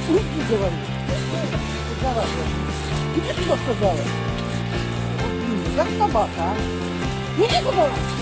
Иди, говори. Давай. Иди, что сказала? Как собака, а? Иди, говори.